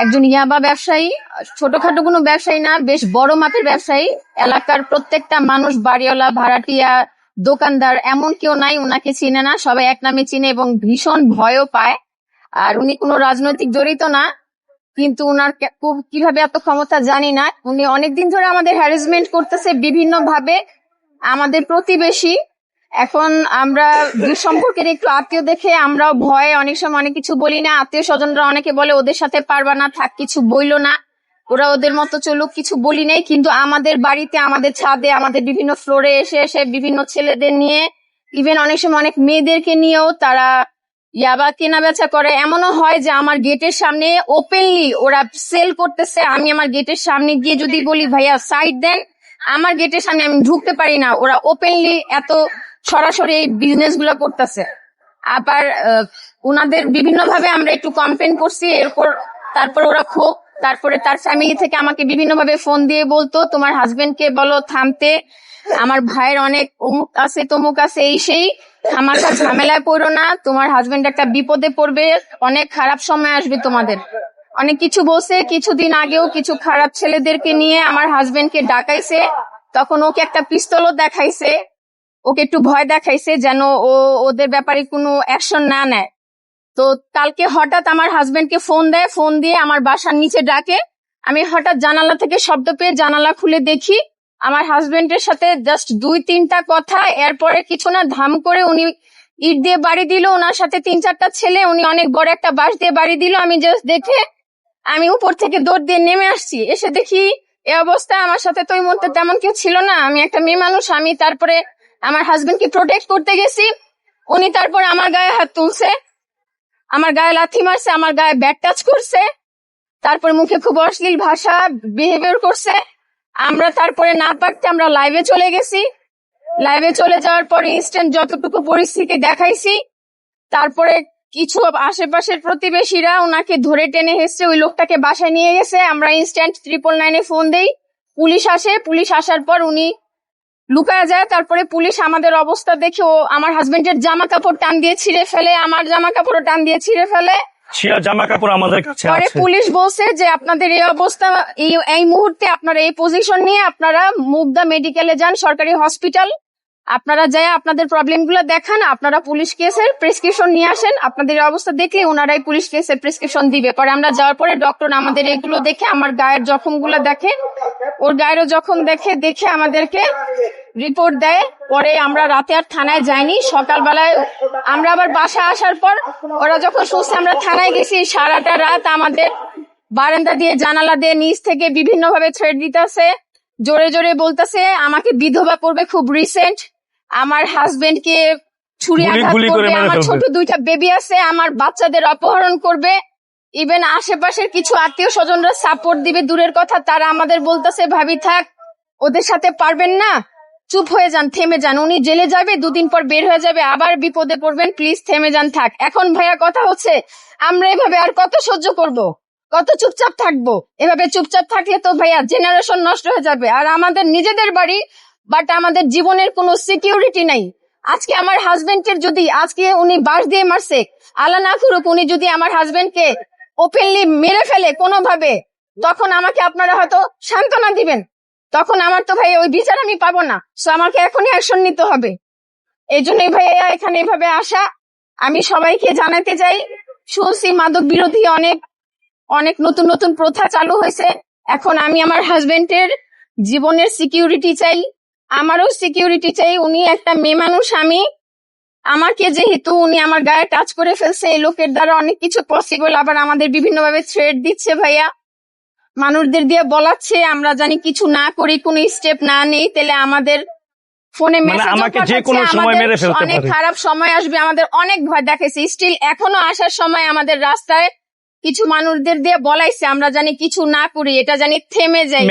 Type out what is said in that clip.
একজন ইয়াবা ব্যবসায়ী, ছোটখাটো কোনো ব্যবসায়ী না, বেশ বড় মাপের ব্যবসায়ী। এলাকার প্রত্যেকটা মানুষ, বাড়িওয়ালা, ভাড়াটিয়া, দোকানদার, এমন কেউ নাই উনাকে চিনে না, সবাই এক নামে চিনে এবং ভীষণ ভয়ও পায়। আর উনি কোনো রাজনৈতিক জড়িত না, কিন্তু উনার কিভাবে এত ক্ষমতা জানি না। উনি অনেকদিন ধরে আমাদের হ্যারাসমেন্ট করতেছে বিভিন্ন ভাবে। আমাদের প্রতিবেশী, এখন আমরা দুঃসম্পর্কের একটু আত্মীয় দেখে আমরাও ভয়ে অনেক সময় অনেক কিছু বলি না। আত্মীয় স্বজনরা অনেকে বলে ওদের সাথে পারবা না, থাক কিছু বইলো না, ওরা ওদের মতো চলুক, কিছু বলি নাই। কিন্তু আমাদের বাড়িতে, আমাদের ছাদে, আমাদের বিভিন্ন ফ্লোরে এসে এসে বিভিন্ন ছেলেদের নিয়ে, ইভেন অনেক সময় অনেক মেয়েদেরকে নিয়েও তারা ইয়াবা কেনা বেচা করে। এমনও হয় যে আমার গেটের সামনে ওপেনলি ওরা সেল করতেছে। আমি আমার গেটের সামনে গিয়ে যদি বলি ভাইয়া সাইড দেন, আমার গেটের সামনে আমি ঢুকতে পারি না। ওরা ওপেনলি এত সরাসরি এই বিজনেস গুলো করতেছে। আবার ওনাদের বিভিন্ন ভাবে আমরা একটু কমপ্লেন করছি, তারপর ওরা খুব, তারপরে তার ফ্যামিলি থেকে আমাকে বিভিন্ন ভাবে ফোন দিয়ে বলতো তোমার হাজবেন্ডকে বলো থামতে, আমার ভাইয়ের অনেক অমুক আছে তমুক আছে, এই সেই, আমার ঝামেলায় পড়ো না, তোমার হাজবেন্ড একটা বিপদে পড়বে, অনেক খারাপ সময় আসবে তোমাদের, অনেক কিছু বলছে। কিছুদিন আগেও কিছু খারাপ ছেলেদেরকে নিয়ে আমার হাজবেন্ডকে ডাকাইছে, তখন ওকে একটা পিস্তলও দেখাইছে, ওকে একটু ভয় দেখাইছে যেন ও ওদের ব্যাপারে কোনো অ্যাকশন না নেয়। তো কালকে হঠাৎ আমার হাজবেন্ডকে ফোন দেয়, ফোন দিয়ে আমার বাসার নিচে ডাকে। আমি হঠাৎ জানালা থেকে শব্দ পেয়ে জানালা খুলে দেখি আমার হাজবেন্ডের সাথে জাস্ট 2-3টা কথা, এরপরে কিছু না, ধাম করে উনি ইট দিয়ে বাড়ি দিল। ওনার সাথে 3-4টা ছেলে, উনি অনেক বড় একটা বাঁশ দিয়ে বাড়ি দিল। আমি জাস্ট দেখে আমি উপর থেকে দৌড় দিয়ে নেমে আসছি, এসে দেখি এ অবস্থা। আমার সাথে তো ওই মুহূর্তে তেমন কেউ ছিল না, আমি একটা মেয়ে মানুষ। আমি তারপরে আমার হাজবেন্ডকে প্রোটেক্ট করতে গেছি, উনি তারপরে আমার গায়ে হাত তুলছে, আমার গায়ে লাথি মারছে, আমার গায়ে ব্যাট টাচ করছে, তারপরে মুখে খুব অশ্লীল ভাষা বিহেভিয়ার করছে। আমরা তারপরে না পারতে আমরা লাইভে চলে গেছি। লাইভে চলে যাওয়ার পর ইনস্ট্যান্ট যতটুকু পরিস্থিতি দেখাইছি, তারপরে কিছু আশেপাশের প্রতিবেশীরা ওনাকে ধরে টেনে হেসে ওই লোকটাকে বাসায় নিয়ে গেছে। আমরা ইনস্ট্যান্ট 999-এ ফোন দেই, পুলিশ আসে। পুলিশ আসার পর উনি লুকায় যায়। তারপরে পুলিশ আমাদের অবস্থা দেখে ও আমার হাজবেন্ডের জামা কাপড় টান দিয়ে ছিঁড়ে ফেলে, আমার জামা কাপড় টান দিয়ে ছিঁড়ে ফেলে। জামা কাপড় আমাদের কাছে পরে পুলিশ বলছে যে আপনাদের এই অবস্থা, এই মুহূর্তে আপনারা এই পজিশন নিয়ে আপনারা মুগদা মেডিকেলে যান, সরকারি হসপিটাল, আপনারা যাই আপনাদের প্রবলেম গুলো দেখান, আপনারা পুলিশ কেসের প্রেসক্রিপশন নিয়ে আসেন। আপনাদের এই অবস্থা দেখলে ওনারাই পুলিশ কেসের প্রেসক্রিপশন দিবে। পরে আমরা যাওয়ার পরে ডক্টর আমাদের এগুলো দেখে, আমার গায়ের জখম গুলো দেখে, ওর গায়েরও জখম দেখে আমাদেরকে রিপোর্ট দেয়। পরে আমরা রাতে আর থানায় যাইনি, সকালবেলায় আমরা আবার বাসা আসার পর ওরা যখন শুনছে আমরা থানায় গেছি, সারাটা রাত আমাদের বারান্দা দিয়ে, জানালা দিয়ে, নিচ থেকে বিভিন্ন ভাবে থ্রেট দিতেছে, জোরে জোরে বলতেছে আমাকে বিধবা করবে খুব রিসেন্ট, আমার হাজবেন্ডকে ছুরি আঘাত করবে, আমার ছোট 2টা বেবি আছে, আমার বাচ্চাদের অপহরণ করবে। ইভেন আশেপাশের কিছু আত্মীয় স্বজনরা সাপোর্ট দিবে দূরের কথা, তারা আমাদের বলতেছে ভাবি থাক, ওদের সাথে পারবেন না, চুপ হয়ে যান, থেমে যান, উনি জেলে যাবে, 2 দিন পর বের হয়ে যাবে, আবার বিপদে পড়বেন, প্লিজ থেমে যান, থাক। এখন ভাইয়া কথা হচ্ছে আমরা এভাবে আর কত সহ্য করব, কত চুপচাপ থাকবো? এভাবে চুপচাপ থাকলে তো ভাইয়া জেনারেশন নষ্ট হয়ে যাবে। আর আমাদের নিজেদের বাড়ি, বাট আমাদের জীবনের কোনো সিকিউরিটি নাই। আজকে আমার হাজবেন্ডের যদি আজকে উনি বাঁশ দিয়ে মারছে, আল্লাহ না করুক উনি যদি আমার হাজবেন্ডকে ওপেনলি মেরে ফেলে কোনোভাবে, তখন আমাকে আপনারা হয়তো সান্ত্বনা দিবেন, তখন আমার তো ভাই ওই বিচার আমি পাবো না। সো আমাকে এখনই অ্যাকশন নিতে হবে। এই জন্যই ভাইয়া এখানে এভাবে আসা। আমি সবাইকে জানাতে চাই, শুনছি মাদক বিরোধী অনেক নতুন নতুন প্রথা চালু হয়েছে। এখন আমি আমার হাজবেন্ডের জীবনের সিকিউরিটি চাই, আমারও সিকিউরিটি চাই। উনি একটা মেয়ে মানুষ, আমাকে যেহেতু উনি আমার গায়ে টাচ করে ফেলছে, এই লোকের দ্বারা অনেক কিছু পসিবল। আবার আমাদের বিভিন্ন ভাবে থ্রেট দিচ্ছে ভাইয়া, মানুষদের দিয়ে বলাচ্ছে আমরা জানি কিছু না করি, কোনো স্টেপ না নেই, তাহলে আমাদের ফোনে অনেক খারাপ সময় আসবে, আমাদের অনেক ভয় দেখাইছে। স্টিল এখনো আসার সময় আমাদের রাস্তায় কিছু মানুষদের দিয়ে বলাইছে আমরা জানি কিছু না করি, এটা জানি থেমে যাই।